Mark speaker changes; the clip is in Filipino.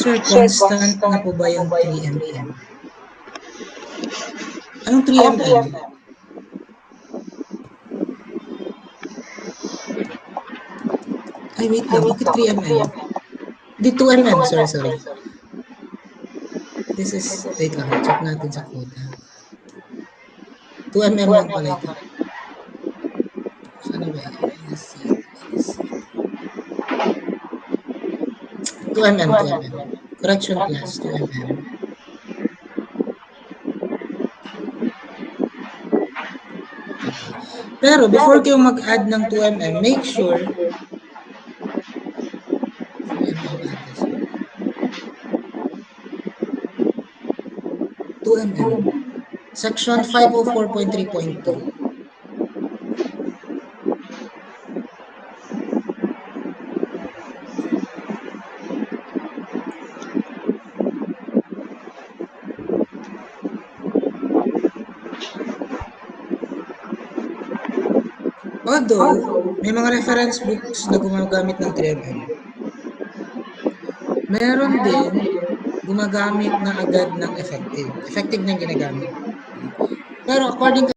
Speaker 1: Sir, constant na po ba yung 3mm? Anong 3mm? Ay, wait lang. Bakit 3mm? Di 2mm. Sorry. This is, wait lang. Check natin sa quota. 2mm lang pala ito. Sana ba? Let's see. 2mm. Correction class, 2mm. Pero before kayo mag-add ng 2mm, make sure 2mm. Section 504.3.2. Although, may mga reference books na gumagamit ng 3mm. Meron din gumagamit na agad ng effective. Effective na ginagamit. Pero according